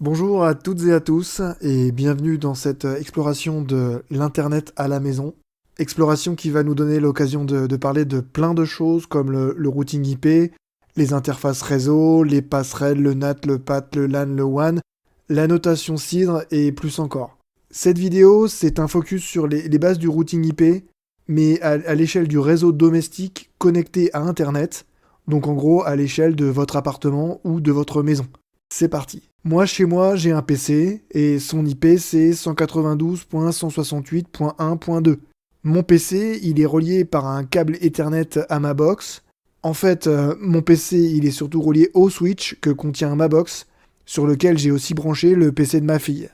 Bonjour à toutes et à tous et bienvenue dans cette exploration de l'Internet à la maison. Exploration qui va nous donner l'occasion de parler de plein de choses comme le routing IP, les interfaces réseau, les passerelles, le NAT, le PAT, le LAN, le WAN, la notation CIDR et plus encore. Cette vidéo, c'est un focus sur les bases du routing IP, mais à l'échelle du réseau domestique connecté à Internet, donc en gros à l'échelle de votre appartement ou de votre maison. C'est parti. Moi, chez moi, j'ai un PC et son IP c'est 192.168.1.2. Mon PC, il est relié par un câble Ethernet à ma box. En fait, mon PC, il est surtout relié au switch que contient ma box, sur lequel j'ai aussi branché le PC de ma fille.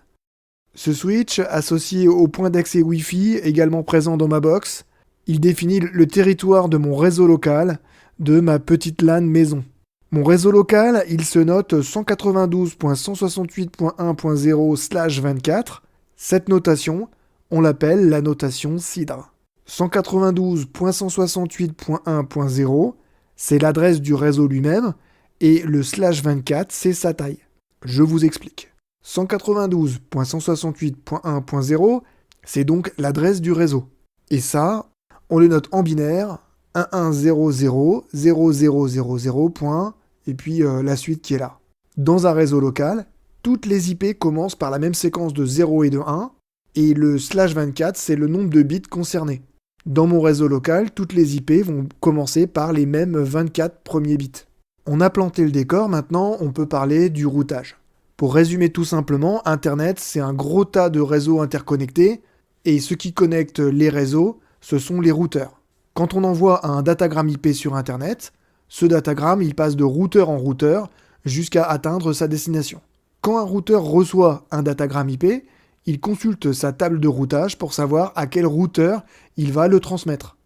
Ce switch, associé au point d'accès Wi-Fi également présent dans ma box, il définit le territoire de mon réseau local, de ma petite LAN maison. Mon réseau local, il se note 192.168.1.0/24. Cette notation, on l'appelle la notation CIDR. 192.168.1.0, c'est l'adresse du réseau lui-même, et le /24, c'est sa taille. Je vous explique. 192.168.1.0, c'est donc l'adresse du réseau. Et ça, on le note en binaire 11000000. Et puis la suite qui est là. Dans un réseau local, toutes les IP commencent par la même séquence de 0 et de 1, et le /24, c'est le nombre de bits concernés. Dans mon réseau local, toutes les IP vont commencer par les mêmes 24 premiers bits. On a planté le décor, maintenant on peut parler du routage. Pour résumer tout simplement, Internet, c'est un gros tas de réseaux interconnectés, et ce qui connecte les réseaux, ce sont les routeurs. Quand on envoie un datagramme IP sur Internet, ce datagramme, il passe de routeur en routeur jusqu'à atteindre sa destination. Quand un routeur reçoit un datagramme IP, il consulte sa table de routage pour savoir à quel routeur il va le transmettre.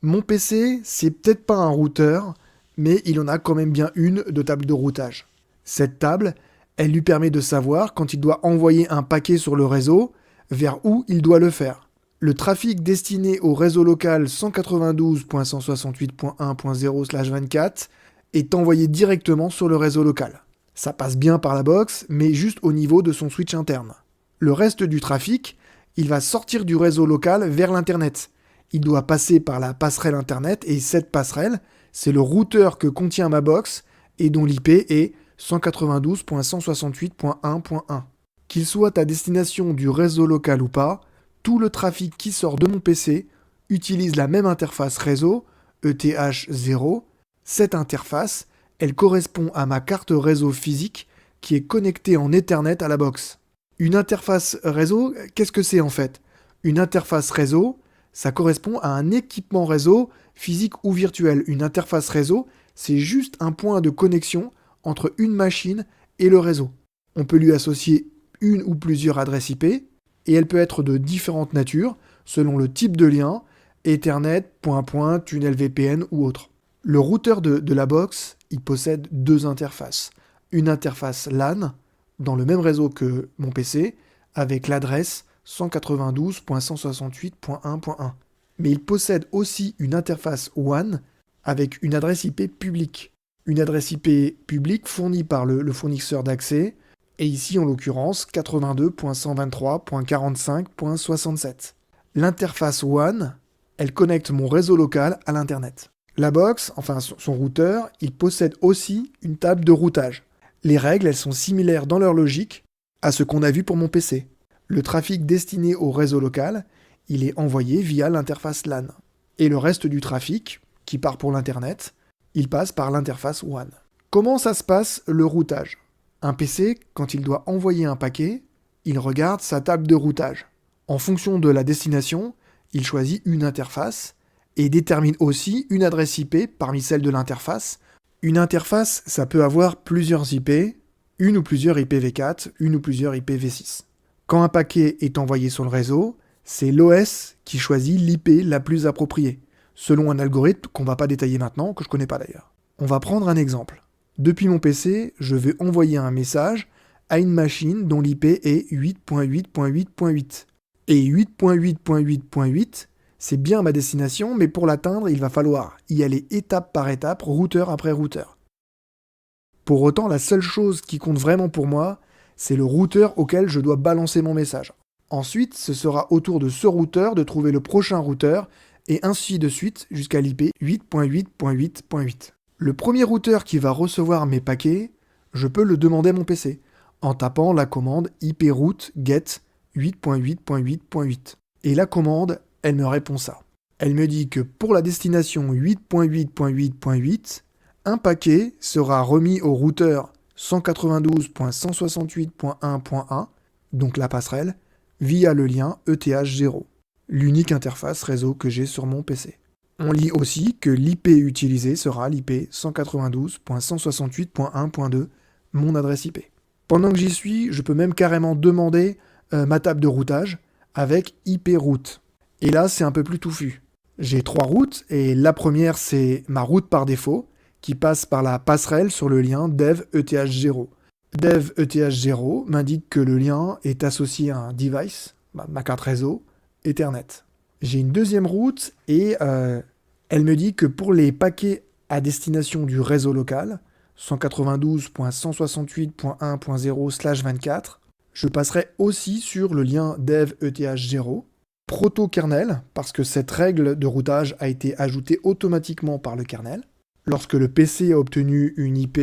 Mon PC, c'est peut-être pas un routeur, mais il en a quand même bien une de table de routage. Cette table, elle lui permet de savoir quand il doit envoyer un paquet sur le réseau, vers où il doit le faire. Le trafic destiné au réseau local 192.168.1.0/24 est envoyé directement sur le réseau local. Ça passe bien par la box, mais juste au niveau de son switch interne. Le reste du trafic, il va sortir du réseau local vers l'Internet. Il doit passer par la passerelle Internet, et cette passerelle, c'est le routeur que contient ma box et dont l'IP est 192.168.1.1. Qu'il soit à destination du réseau local ou pas, tout le trafic qui sort de mon PC utilise la même interface réseau, ETH0. Cette interface, elle correspond à ma carte réseau physique qui est connectée en Ethernet à la box. Une interface réseau, qu'est-ce que c'est en fait ? Une interface réseau, ça correspond à un équipement réseau physique ou virtuel. Une interface réseau, c'est juste un point de connexion entre une machine et le réseau. On peut lui associer une ou plusieurs adresses IP, et elle peut être de différentes natures, selon le type de lien, Ethernet, point, tunnel VPN ou autre. Le routeur de la box, il possède deux interfaces. Une interface LAN, dans le même réseau que mon PC, avec l'adresse 192.168.1.1. Mais il possède aussi une interface WAN, avec une adresse IP publique. Une adresse IP publique fournie par le fournisseur d'accès, et ici en l'occurrence 82.123.45.67. L'interface WAN, elle connecte mon réseau local à l'Internet. La box, enfin son routeur, il possède aussi une table de routage. Les règles, elles sont similaires dans leur logique à ce qu'on a vu pour mon PC. Le trafic destiné au réseau local, il est envoyé via l'interface LAN. Et le reste du trafic, qui part pour l'Internet, il passe par l'interface WAN. Comment ça se passe le routage ? Un PC, quand il doit envoyer un paquet, il regarde sa table de routage. En fonction de la destination, il choisit une interface et détermine aussi une adresse IP parmi celles de l'interface. Une interface, ça peut avoir plusieurs IP, une ou plusieurs IPv4, une ou plusieurs IPv6. Quand un paquet est envoyé sur le réseau, c'est l'OS qui choisit l'IP la plus appropriée, selon un algorithme qu'on va pas détailler maintenant, que je connais pas d'ailleurs. On va prendre un exemple. Depuis mon PC, je vais envoyer un message à une machine dont l'IP est 8.8.8.8. Et 8.8.8.8, c'est bien ma destination, mais pour l'atteindre, il va falloir y aller étape par étape, routeur après routeur. Pour autant, la seule chose qui compte vraiment pour moi, c'est le routeur auquel je dois balancer mon message. Ensuite, ce sera au tour de ce routeur de trouver le prochain routeur, et ainsi de suite jusqu'à l'IP 8.8.8.8. Le premier routeur qui va recevoir mes paquets, je peux le demander à mon PC, en tapant la commande iproute get 8.8.8.8. Et la commande, elle me répond ça. Elle me dit que pour la destination 8.8.8.8, un paquet sera remis au routeur 192.168.1.1, donc la passerelle, via le lien ETH0, l'unique interface réseau que j'ai sur mon PC. On lit aussi que l'IP utilisé sera l'IP 192.168.1.2, mon adresse IP. Pendant que j'y suis, je peux même carrément demander ma table de routage avec iproute. Et là, c'est un peu plus touffu. J'ai 3 routes, et la première, c'est ma route par défaut, qui passe par la passerelle sur le lien dev ETH0. Dev ETH0 m'indique que le lien est associé à un device, ma carte réseau, Ethernet. J'ai une deuxième route, et elle me dit que pour les paquets à destination du réseau local, 192.168.1.0/24, je passerai aussi sur le lien dev ETH0, proto-kernel, parce que cette règle de routage a été ajoutée automatiquement par le kernel, lorsque le PC a obtenu une IP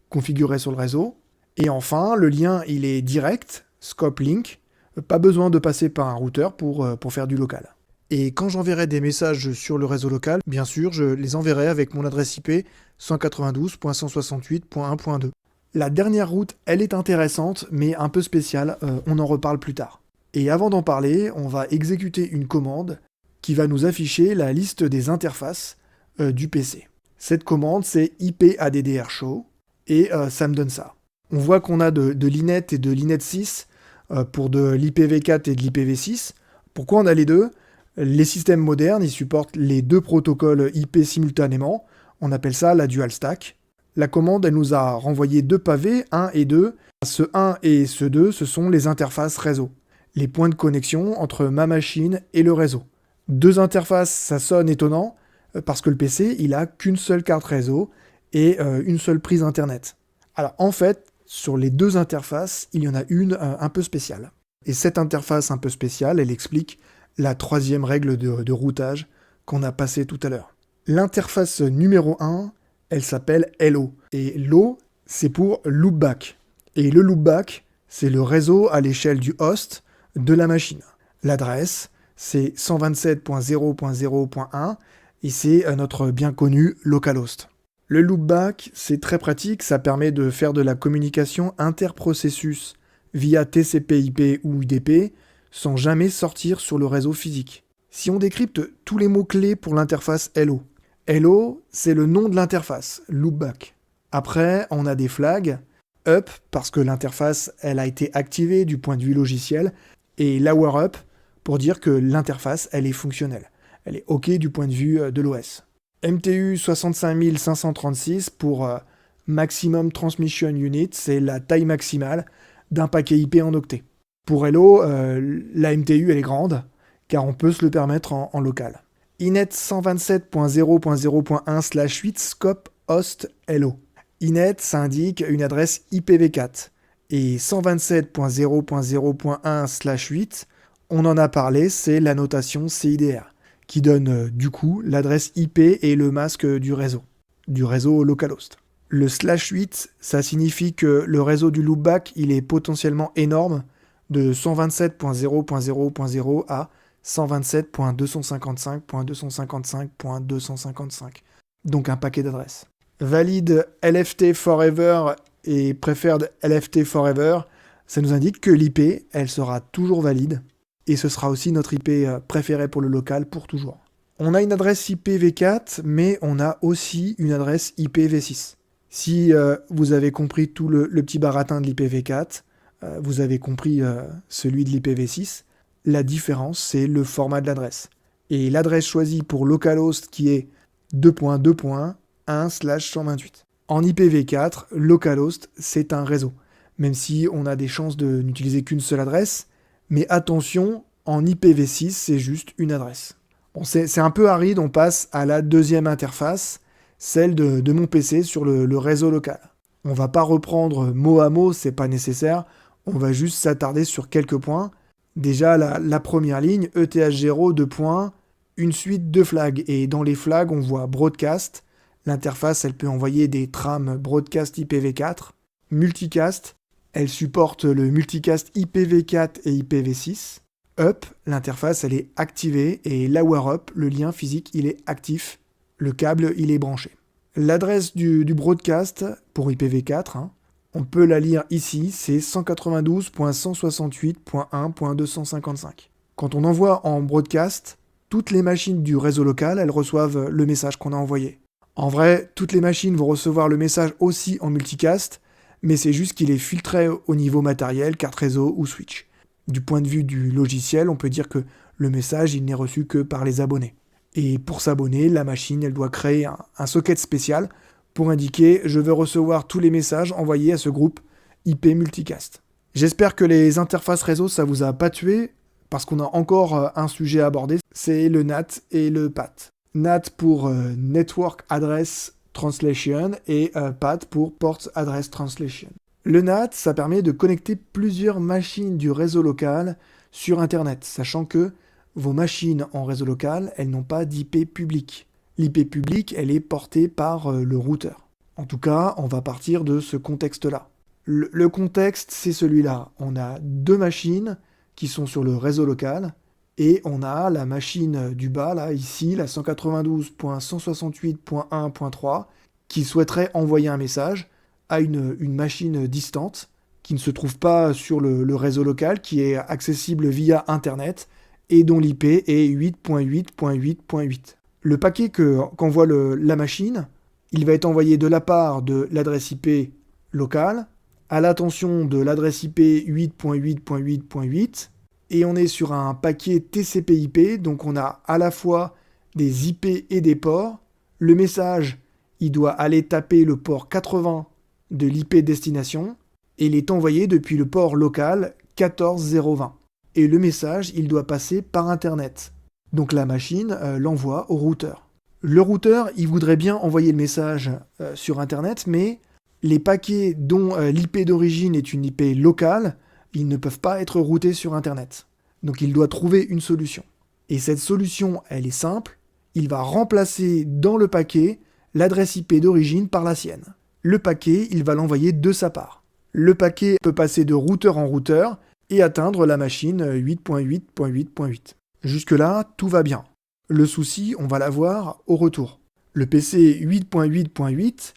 configurée sur le réseau. Et enfin, le lien, il est direct, scope link, pas besoin de passer par un routeur pour faire du local. Et quand j'enverrai des messages sur le réseau local, bien sûr, je les enverrai avec mon adresse IP 192.168.1.2. La dernière route, elle est intéressante, mais un peu spéciale, on en reparle plus tard. Et avant d'en parler, on va exécuter une commande qui va nous afficher la liste des interfaces du PC. Cette commande, c'est ipaddrshow, et ça me donne ça. On voit qu'on a de l'inet et de l'inet6 pour de l'IPv4 et de l'IPv6. Pourquoi on a les deux ? Les systèmes modernes, ils supportent les deux protocoles IP simultanément. On appelle ça la dual stack. La commande, elle nous a renvoyé 2 pavés, 1 et 2. Ce 1 et ce 2, ce sont les interfaces réseau. Les points de connexion entre ma machine et le réseau. 2 interfaces, ça sonne étonnant, parce que le PC, il a qu'une seule carte réseau et une seule prise Internet. Alors en fait, sur les 2 interfaces, il y en a une un peu spéciale. Et cette interface un peu spéciale, elle explique la 3e règle de routage qu'on a passée tout à l'heure. L'interface numéro 1, elle s'appelle LO. Et l'O, c'est pour loopback. Et le loopback, c'est le réseau à l'échelle du host de la machine. L'adresse, c'est 127.0.0.1 et c'est notre bien connu localhost. Le loopback, c'est très pratique, ça permet de faire de la communication interprocessus via TCP/IP ou UDP sans jamais sortir sur le réseau physique. Si on décrypte tous les mots-clés pour l'interface LO, LO, c'est le nom de l'interface, loopback. Après, on a des flags, up, parce que l'interface, elle a été activée du point de vue logiciel, et lower up, pour dire que l'interface, elle est fonctionnelle. Elle est OK du point de vue de l'OS. MTU 65536 pour Maximum Transmission Unit, c'est la taille maximale d'un paquet IP en octets. Pour LO, la MTU, elle est grande, car on peut se le permettre en local. Inet 127.0.0.1/8 scope host LO. Inet, ça indique une adresse IPv4. Et 127.0.0.1/8, on en a parlé, c'est la notation CIDR, qui donne du coup l'adresse IP et le masque du réseau localhost. Le /8, ça signifie que le réseau du loopback, il est potentiellement énorme, de 127.0.0.0 à 127.255.255.255, donc un paquet d'adresses. Valide LFT Forever et Preferred LFT Forever, ça nous indique que l'IP, elle sera toujours valide, et ce sera aussi notre IP préférée pour le local pour toujours. On a une adresse IPv4, mais on a aussi une adresse IPv6. Si vous avez compris tout le petit baratin de l'IPv4, vous avez compris celui de l'IPv6, la différence, c'est le format de l'adresse. Et l'adresse choisie pour localhost qui est 2.2.1/128. En IPv4, localhost, c'est un réseau, même si on a des chances de n'utiliser qu'une seule adresse. Mais attention, en IPv6, c'est juste une adresse. Bon, c'est un peu aride, on passe à la 2e interface, celle de mon PC sur le réseau local. On va pas reprendre mot à mot, c'est pas nécessaire. On va juste s'attarder sur quelques points. Déjà, la première ligne, ETH0, 2 points, une suite de flags. Et dans les flags, on voit broadcast. L'interface, elle peut envoyer des trames broadcast IPv4. Multicast, elle supporte le multicast IPv4 et IPv6. Up, l'interface, elle est activée. Et Lower Up, le lien physique, il est actif. Le câble, il est branché. L'adresse du broadcast pour IPv4, on peut la lire ici, c'est 192.168.1.255. Quand on envoie en broadcast, toutes les machines du réseau local, elles reçoivent le message qu'on a envoyé. En vrai, toutes les machines vont recevoir le message aussi en multicast, mais c'est juste qu'il est filtré au niveau matériel, carte réseau ou switch. Du point de vue du logiciel, on peut dire que le message, il n'est reçu que par les abonnés. Et pour s'abonner, la machine, elle doit créer un socket spécial pour indiquer « Je veux recevoir tous les messages envoyés à ce groupe IP multicast ». J'espère que les interfaces réseau, ça vous a pas tué, parce qu'on a encore un sujet à aborder, c'est le NAT et le PAT. NAT pour Network Address Translation et PAT pour Port Address Translation. Le NAT, ça permet de connecter plusieurs machines du réseau local sur Internet, sachant que vos machines en réseau local, elles n'ont pas d'IP public. L'IP public, elle est portée par le routeur. En tout cas, on va partir de ce contexte-là. Le contexte, c'est celui-là. On a deux machines qui sont sur le réseau local et on a la machine du bas, là, ici, la 192.168.1.3, qui souhaiterait envoyer un message à une machine distante qui ne se trouve pas sur le réseau local, qui est accessible via Internet et dont l'IP est 8.8.8.8. Le paquet qu'envoie la machine, il va être envoyé de la part de l'adresse IP locale à l'attention de l'adresse IP 8.8.8.8 et on est sur un paquet TCP/IP, donc on a à la fois des IP et des ports. Le message, il doit aller taper le port 80 de l'IP destination et il est envoyé depuis le port local 14020. Et le message, il doit passer par Internet. Donc la machine l'envoie au routeur. Le routeur, il voudrait bien envoyer le message sur Internet, mais les paquets dont l'IP d'origine est une IP locale, ils ne peuvent pas être routés sur Internet. Donc il doit trouver une solution. Et cette solution, elle est simple. Il va remplacer dans le paquet l'adresse IP d'origine par la sienne. Le paquet, il va l'envoyer de sa part. Le paquet peut passer de routeur en routeur et atteindre la machine 8.8.8.8. Jusque-là, tout va bien. Le souci, on va l'avoir au retour. Le PC 8.8.8,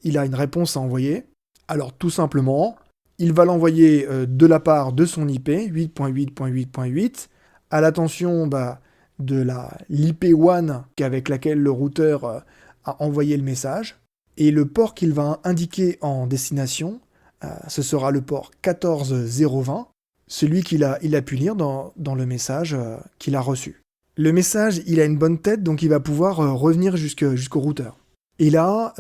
il a une réponse à envoyer. Alors tout simplement, il va l'envoyer de la part de son IP 8.8.8.8 à l'attention de l'IP1 avec laquelle le routeur a envoyé le message. Et le port qu'il va indiquer en destination, ce sera le port 14020, celui qu'il a pu lire dans le message qu'il a reçu. Le message, il a une bonne tête, donc il va pouvoir revenir jusqu'au routeur. Et là,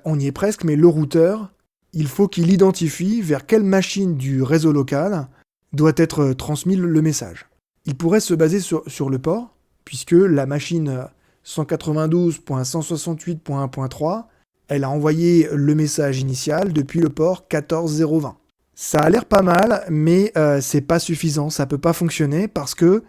on y est presque, mais le routeur, il faut qu'il identifie vers quelle machine du réseau local doit être transmis le message. Il pourrait se baser sur le port, puisque la machine 192.168.1.3, elle a envoyé le message initial depuis le port 14020. Ça a l'air pas mal, mais c'est pas suffisant, ça peut pas fonctionner parce que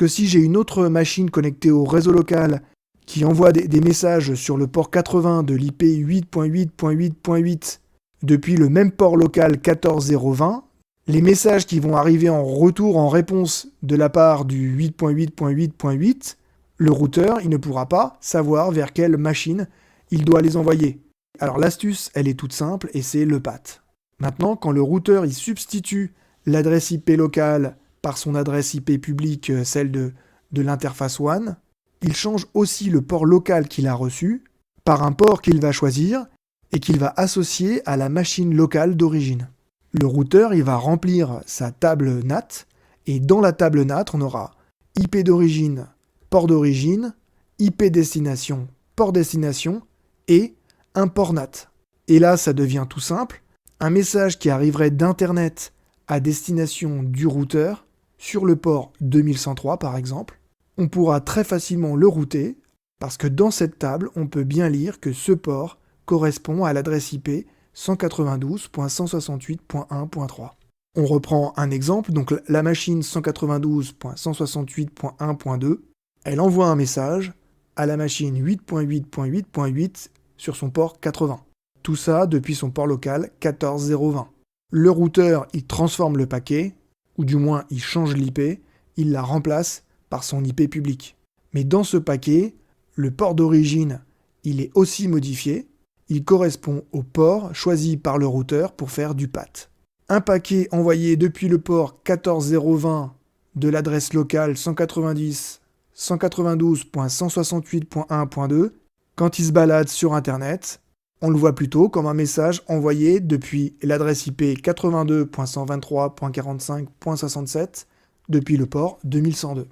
si j'ai une autre machine connectée au réseau local qui envoie des messages sur le port 80 de l'IP 8.8.8.8 depuis le même port local 14020, les messages qui vont arriver en retour en réponse de la part du 8.8.8.8, le routeur, il ne pourra pas savoir vers quelle machine il doit les envoyer. Alors l'astuce, elle est toute simple et c'est le PAT. Maintenant, quand le routeur il substitue l'adresse IP locale par son adresse IP publique, celle de l'interface WAN, il change aussi le port local qu'il a reçu par un port qu'il va choisir et qu'il va associer à la machine locale d'origine. Le routeur, il va remplir sa table NAT et dans la table NAT, on aura IP d'origine, port d'origine, IP destination, port destination et un port NAT. Et là, ça devient tout simple. Un message qui arriverait d'Internet à destination du routeur, sur le port 2103 par exemple, on pourra très facilement le router, parce que dans cette table, on peut bien lire que ce port correspond à l'adresse IP 192.168.1.3. On reprend un exemple, donc la machine 192.168.1.2, elle envoie un message à la machine 8.8.8.8 sur son port 80. Tout ça depuis son port local 14020. Le routeur, il transforme le paquet, ou du moins il change l'IP, il la remplace par son IP public. Mais dans ce paquet, le port d'origine, il est aussi modifié, il correspond au port choisi par le routeur pour faire du PAT. Un paquet envoyé depuis le port 14020 de l'adresse locale 192.168.1.2, quand il se balade sur Internet, on le voit plutôt comme un message envoyé depuis l'adresse IP 82.123.45.67 depuis le port 2102.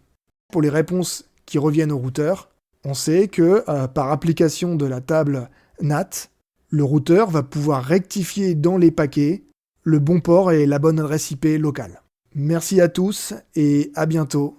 Pour les réponses qui reviennent au routeur, on sait que par application de la table NAT, le routeur va pouvoir rectifier dans les paquets le bon port et la bonne adresse IP locale. Merci à tous et à bientôt